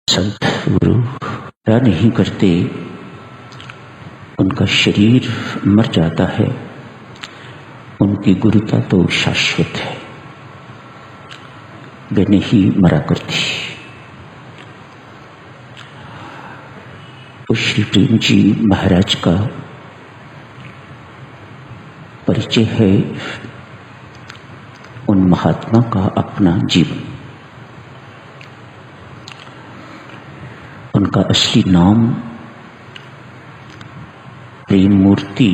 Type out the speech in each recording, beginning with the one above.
सद्गुरु क्या नहीं करते, उनका शरीर मर जाता है, उनकी गुरुता तो शाश्वत है, वे नहीं मरा करती। उस श्री प्रेम जी महाराज का परिचय है उन महात्मा का अपना जीवन। उनका असली नाम प्रेम मूर्ति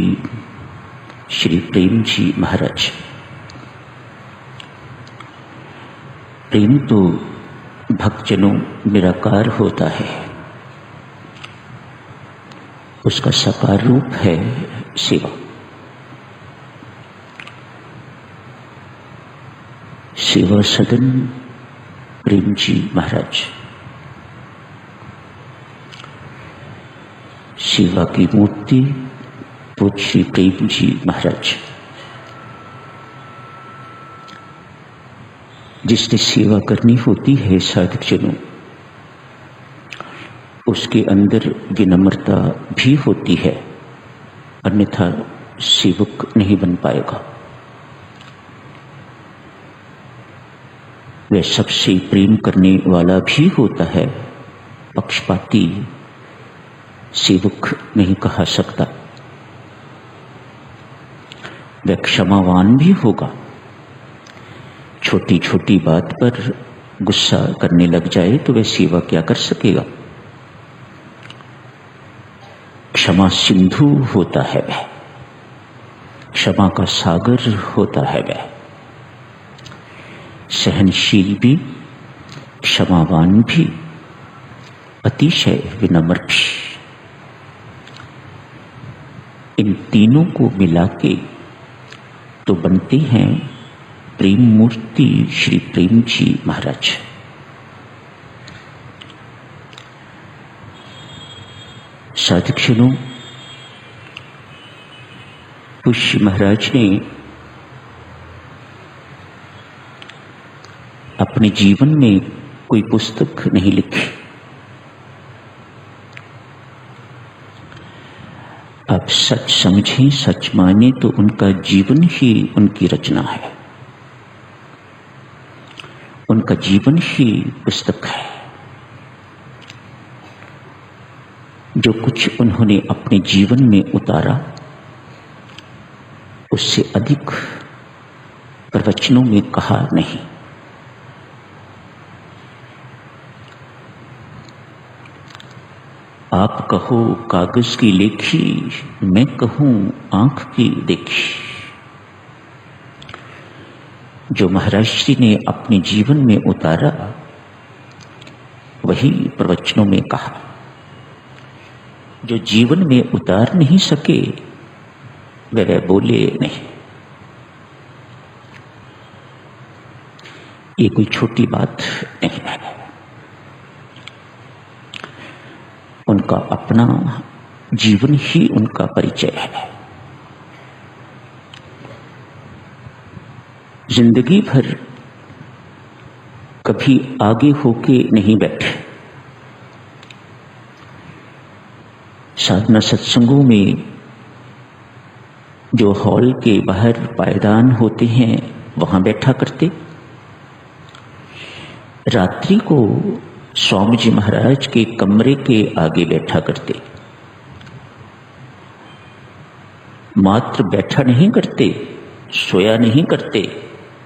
श्री प्रेम जी महाराज। प्रेम तो भक्तजनों निराकार होता है, उसका साकार रूप है सेवा। सेवा सदन प्रेम जी महाराज, सेवा की मूर्ति पूज्य श्री प्रेम जी महाराज। जिसने सेवा करनी होती है साधक जनों, उसके अंदर विनम्रता भी होती है, अन्यथा सेवक नहीं बन पाएगा। वह सबसे प्रेम करने वाला भी होता है, पक्षपाती सेवक नहीं कहा सकता। वह क्षमावान भी होगा, छोटी छोटी बात पर गुस्सा करने लग जाए तो वह सेवा क्या कर सकेगा। क्षमा सिंधु होता है वह, क्षमा का सागर होता है वह, सहनशील भी, क्षमावान भी, अतिशय विनम्र भी। इन तीनों को मिला के तो बनते हैं प्रेम मूर्ति श्री प्रेम जी महाराज। साधक जनों, पुष्य महाराज ने अपने जीवन में कोई पुस्तक नहीं लिखी। आप सच समझें, सच माने तो उनका जीवन ही उनकी रचना है, उनका जीवन ही पुस्तक है। जो कुछ उन्होंने अपने जीवन में उतारा, उससे अधिक प्रवचनों में कहा नहीं। आप कहो कागज की लेखी, मैं कहूं आंख की देखी। जो महाराज जी ने अपने जीवन में उतारा, वही प्रवचनों में कहा। जो जीवन में उतार नहीं सके, वह बोले नहीं। ये कोई छोटी बात नहीं है। उनका अपना जीवन ही उनका परिचय है। जिंदगी भर कभी आगे होके नहीं बैठे। साधना सत्संगों में जो हॉल के बाहर पायदान होते हैं, वहां बैठा करते। रात्रि को स्वामी जी महाराज के कमरे के आगे बैठा करते। मात्र बैठा नहीं करते, सोया नहीं करते,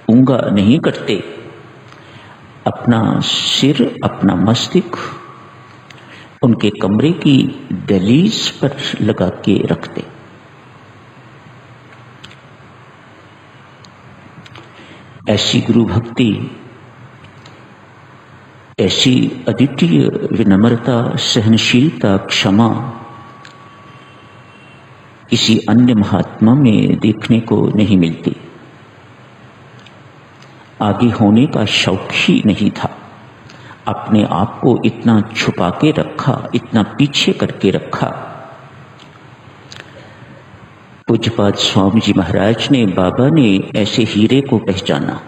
ऊंगा नहीं करते। अपना सिर, अपना मस्तिष्क उनके कमरे की दहलीज पर लगा के रखते। ऐसी गुरु भक्ति, ऐसी अद्वितीय विनम्रता, सहनशीलता, क्षमा किसी अन्य महात्मा में देखने को नहीं मिलती। आगे होने का शौक ही नहीं था। अपने आप को इतना छुपा के रखा, इतना पीछे करके रखा। पूज्यपाद स्वामी जी महाराज ने, बाबा ने ऐसे हीरे को पहचाना।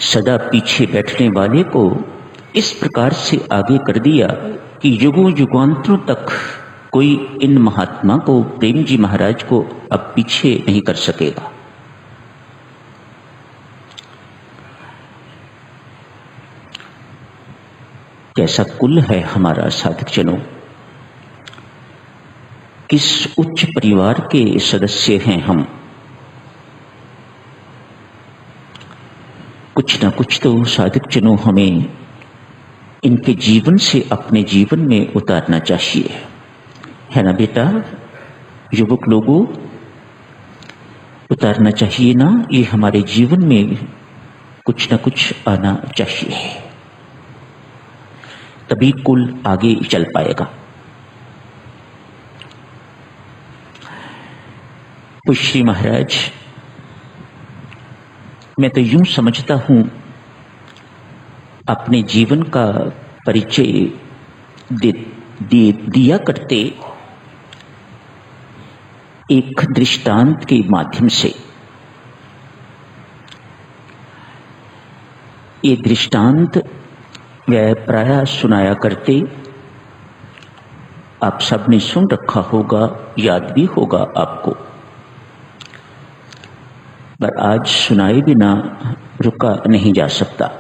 सदा पीछे बैठने वाले को इस प्रकार से आगे कर दिया कि युगों युगांतरों तक कोई इन महात्मा को, प्रेम जी महाराज को, अब पीछे नहीं कर सकेगा। कैसा कुल है हमारा साधक जनों, किस उच्च परिवार के सदस्य हैं हम। कुछ ना कुछ तो साधक जनों हमें इनके जीवन से अपने जीवन में उतारना चाहिए, है ना बेटा? युवक लोगों, उतारना चाहिए ना, ये हमारे जीवन में कुछ ना कुछ आना चाहिए, तभी कुल आगे चल पाएगा। पुष्य महाराज, मैं तो यूं समझता हूं अपने जीवन का परिचय दिया करते एक दृष्टांत के माध्यम से। ये दृष्टांत वह प्रायः सुनाया करते, आप सबने सुन रखा होगा, याद भी होगा आपको, पर आज सुनाए बिना रुका नहीं जा सकता।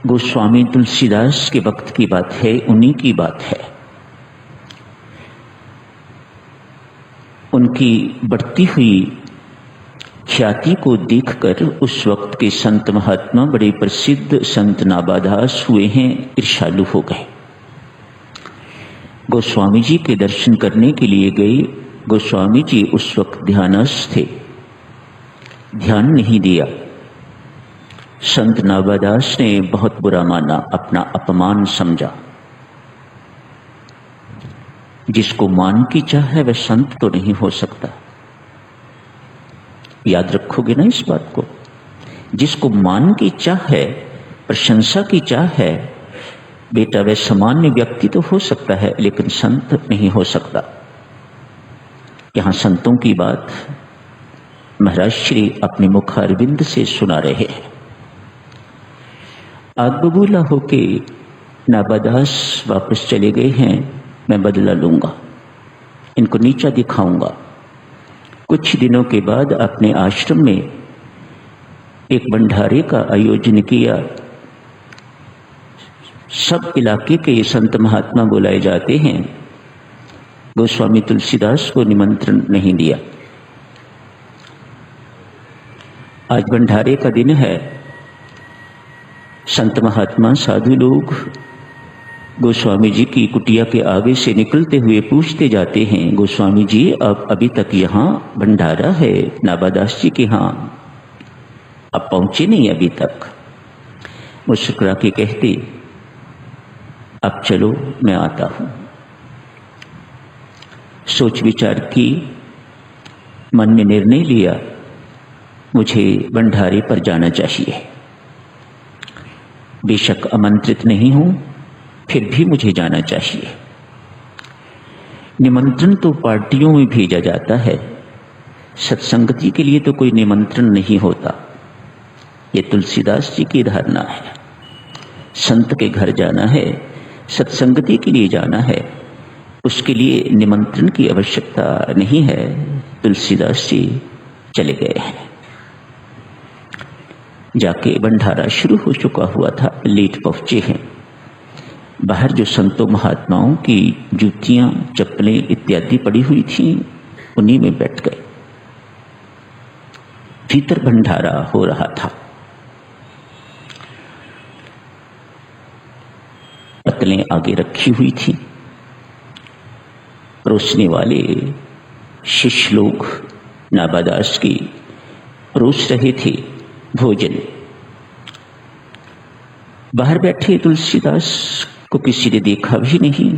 गोस्वामी तुलसीदास के वक्त की बात है, उन्हीं की बात है। उनकी बढ़ती हुई ख्याति को देखकर उस वक्त के संत महात्मा, बड़े प्रसिद्ध संत नाबादास हुए हैं, ईर्ष्यालु हो गए। गोस्वामी जी के दर्शन करने के लिए गए। गोस्वामी जी उस वक्त ध्यानस्थ थे, ध्यान नहीं दिया। संत नाबादास ने बहुत बुरा माना, अपना अपमान समझा। जिसको मान की चाह है वह संत तो नहीं हो सकता। याद रखोगे ना इस बात को? जिसको मान की चाह है, प्रशंसा की चाह है, बेटा वह सामान्य व्यक्ति तो हो सकता है, लेकिन संत नहीं हो सकता। यहां संतों की बात महाराज श्री अपने मुखारविंद से सुना रहे हैं। आग बबूला होके नाबादास वापस चले गए हैं। मैं बदला लूंगा, इनको नीचा दिखाऊंगा। कुछ दिनों के बाद अपने आश्रम में एक भंडारे का आयोजन किया। सब इलाके के संत महात्मा बुलाए जाते हैं। गोस्वामी तुलसीदास को निमंत्रण नहीं दिया। आज भंडारे का दिन है। संत महात्मा, साधु लोग गोस्वामी जी की कुटिया के आगे से निकलते हुए पूछते जाते हैं, गोस्वामी जी अब अभी तक यहाँ भंडारा है नाबादास जी के यहाँ, अब पहुंचे नहीं अभी तक। मुस्कुरा के कहते, अब चलो मैं आता हूं। सोच विचार की, मन में निर्णय लिया, मुझे भंडारे पर जाना चाहिए। बेशक आमंत्रित नहीं हूं, फिर भी मुझे जाना चाहिए। निमंत्रण तो पार्टियों में भेजा जाता है, सत्संगति के लिए तो कोई निमंत्रण नहीं होता। ये तुलसीदास जी की धारणा है। संत के घर जाना है, सत्संगति के लिए जाना है, उसके लिए निमंत्रण की आवश्यकता नहीं है। तुलसीदास जी चले गए हैं। जाके भंडारा शुरू हो चुका हुआ था, लेट पहुंचे हैं। बाहर जो संतों महात्माओं की जूतियां, चप्पलें इत्यादि पड़ी हुई थी, उन्हीं में बैठ गए। भीतर भंडारा हो रहा था। पतलें आगे रखी हुई थी। परोसने वाले शिष्य लोग नाबादास की परोस रहे थे भोजन। बाहर बैठे तुलसीदास को किसी ने देखा भी नहीं।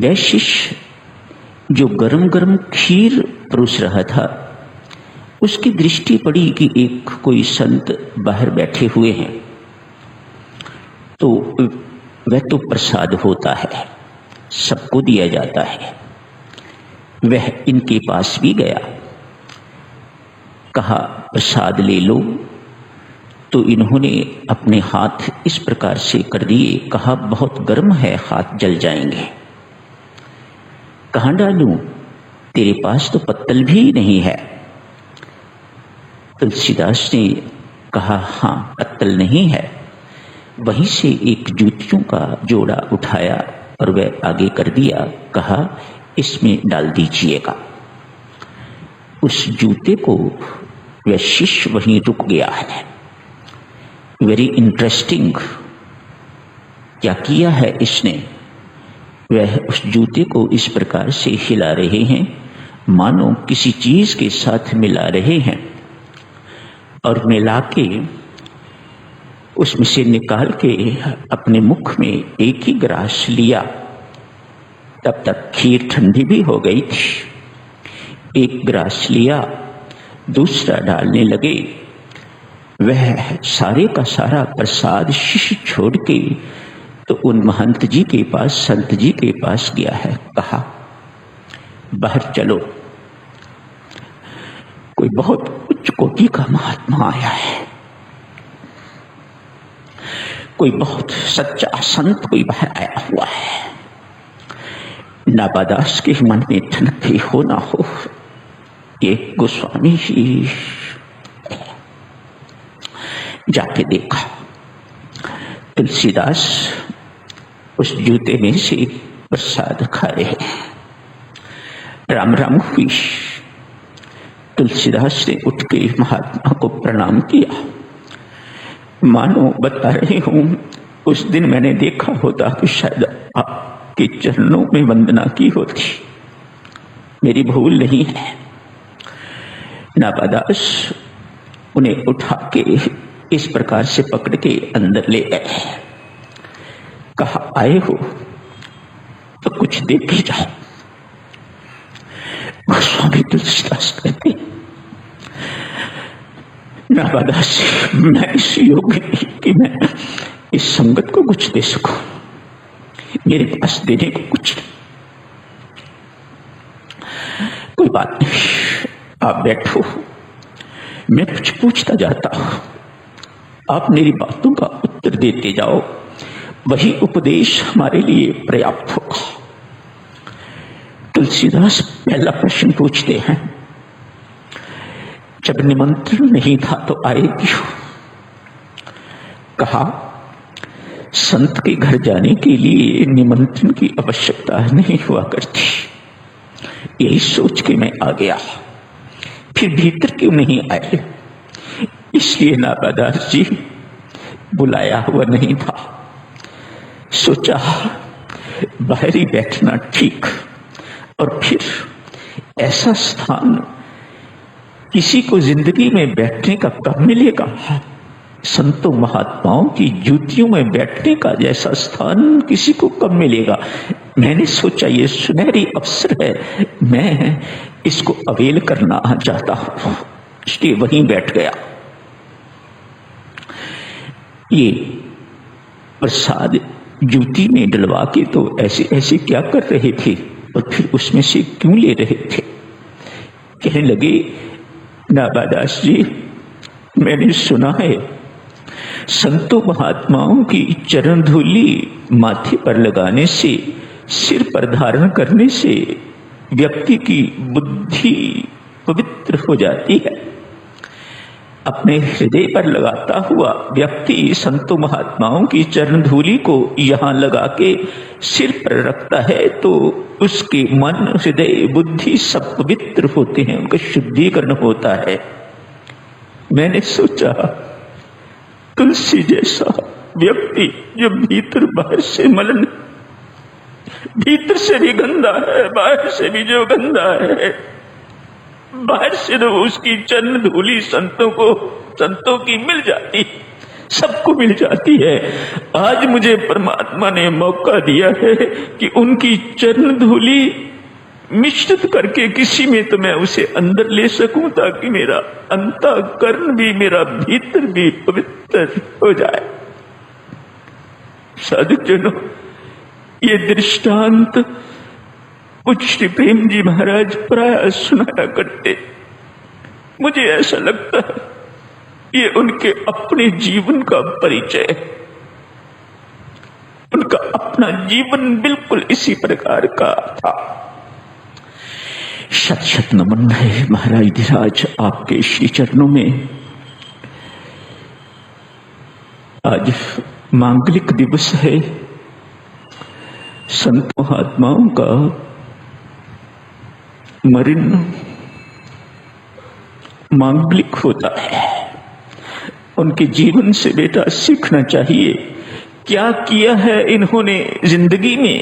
वह शिष्य जो गरम गरम खीर परोस रहा था, उसकी दृष्टि पड़ी कि एक कोई संत बाहर बैठे हुए हैं, तो वह तो प्रसाद होता है, सबको दिया जाता है। वह इनके पास भी गया। कहा प्रसाद ले लो, तो इन्होंने अपने हाथ इस प्रकार से कर दिए। कहा बहुत गर्म है, हाथ जल जाएंगे। कहाँ डालूं, तेरे पास तो पत्तल भी नहीं है। तुलसीदास ने कहा हाँ पत्तल नहीं है। वहीं से एक जूतियों का जोड़ा उठाया और वह आगे कर दिया। कहा इसमें डाल दीजिएगा। उस जूते को वह शिष्य वहीं रुक गया है। वेरी इंटरेस्टिंग, क्या किया है इसने, वह उस जूते को इस प्रकार से हिला रहे हैं मानो किसी चीज के साथ मिला रहे हैं, और मिला के उसमें से निकाल के अपने मुख में एक ही ग्रास लिया। तब तक खीर ठंडी भी हो गई थी। एक ग्रास लिया, दूसरा डालने लगे। वह सारे का सारा प्रसाद शिष्य छोड़ के तो उन महंत जी के पास, संत जी के पास गया है। कहा बाहर चलो, कोई बहुत उच्च कोटि का महात्मा आया है, कोई बहुत सच्चा संत कोई बाहर आया हुआ है। नाबादास के मन में ठनक भी हो ना हो, ये गोस्वामी ही। जाके देखा, तुलसीदास उस जूते में से प्रसाद खा रहे हैं। राम राम हुई। तुलसीदास ने उठ के महात्मा को प्रणाम किया। मानो बता रही हूं, उस दिन मैंने देखा होता कि शायद आपके चरणों में वंदना की होती। मेरी भूल नहीं है। नाबादास उन्हें उठा के इस प्रकार से पकड़ के अंदर ले गए। कहा आए हो तो कुछ दे के जाओ। गोस्वामी तुलसीदास कहते नाबादास, मैं इस योग्य नहीं कि मैं इस संगत को कुछ दे सकूं, मेरे पास देने को कुछ नहीं। कोई बात नहीं, आप बैठो, मैं कुछ पूछता जाता हूं, आप मेरी बातों का उत्तर देते जाओ, वही उपदेश हमारे लिए पर्याप्त होगा। तुलसीदास पहला प्रश्न पूछते हैं, जब निमंत्रण नहीं था तो आए क्यों? कहा संत के घर जाने के लिए निमंत्रण की आवश्यकता नहीं हुआ करती। यही सोच के मैं आ गया। फिर भीतर क्यों नहीं आए? इसलिए नाबादास जी बुलाया हुआ नहीं था, सोचा बाहर ही बैठना ठीक। और फिर ऐसा स्थान किसी को जिंदगी में बैठने का कब मिलेगा? संतों महात्माओं की जूतियों में बैठने का जैसा स्थान किसी को कब मिलेगा? मैंने सोचा ये सुनहरी अवसर है, मैं इसको अवेल करना चाहता हूं, इसलिए वहीं बैठ गया। ये प्रसाद जूती में डलवा के तो ऐसे ऐसे क्या कर रहे थे, और फिर उसमें से क्यों ले रहे थे? कहने लगे नाबादास जी, मैंने सुना है संतों महात्माओं की चरण धूली माथे पर लगाने से, सिर पर धारण करने से व्यक्ति की बुद्धि पवित्र हो जाती है। अपने हृदय पर लगाता हुआ व्यक्ति संतों महात्माओं की चरण धूली को यहाँ लगा के सिर पर रखता है तो उसके मन, हृदय, बुद्धि सब पवित्र होते हैं, उनका शुद्धिकरण होता है। मैंने सोचा तुलसी जैसा व्यक्ति जो भीतर बाहर से मलिन, भीतर से भी गंदा है, बाहर से भी जो गंदा है, बाहर से तो उसकी चरण धूली संतों की मिल जाती, सबको मिल जाती है। आज मुझे परमात्मा ने मौका दिया है कि उनकी चरण धूली मिश्रित करके किसी में तो मैं उसे अंदर ले सकूं, ताकि मेरा अंतःकरण भी, मेरा भीतर भी पवित्र हो जाए। साधुजनों, ये दृष्टांत कुछ श्री प्रेम जी महाराज प्राय सुनाया करते। मुझे ऐसा लगता है ये उनके अपने जीवन का परिचय है। उनका अपना जीवन बिल्कुल इसी प्रकार का था। शत शत नमन है महाराज धीराज आपके श्री चरणों में। आज मांगलिक दिवस है, संत महात्माओं का मरण मांगलिक होता है। उनके जीवन से बेटा सीखना चाहिए, क्या किया है इन्होंने जिंदगी में।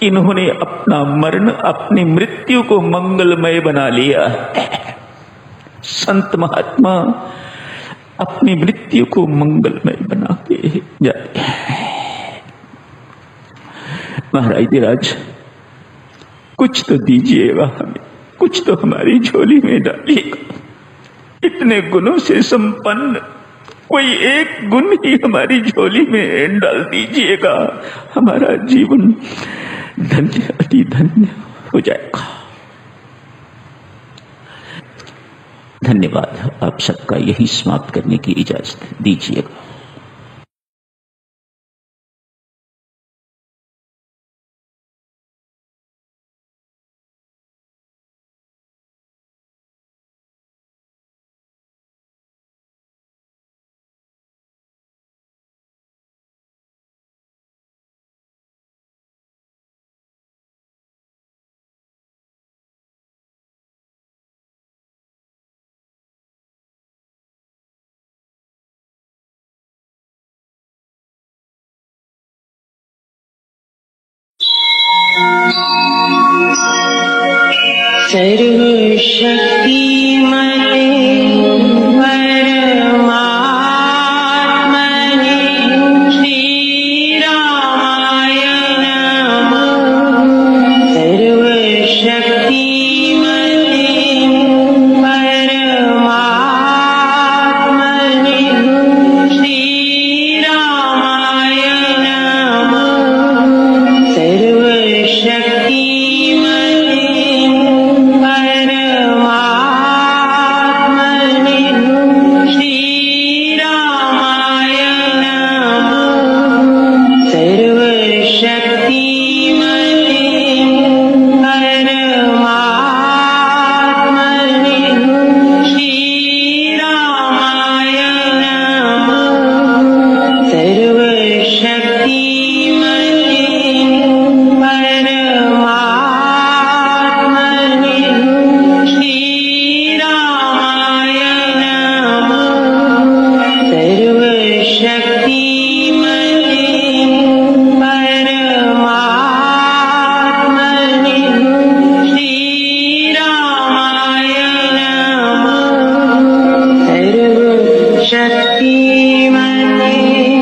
इन्होंने अपना मरण, अपनी मृत्यु को मंगलमय बना लिया है। संत महात्मा अपनी मृत्यु को मंगलमय बना के जाते हैं। महाराज धीराज कुछ तो दीजिएगा हमें, कुछ तो हमारी झोली में डालिएगा। इतने गुणों से संपन्न कोई एक गुण ही हमारी झोली में डाल दीजिएगा, हमारा जीवन धन्य अति धन्य हो जाएगा। धन्यवाद। आप सबका यही समाप्त करने की इजाजत दीजिएगा। सर्वशक्तिमते परमात्मने श्रीरामाय नमः। सर्वशक्तिमते परमात्मने श्रीरामाय नमः। सर्वशक्ति शक्तिमते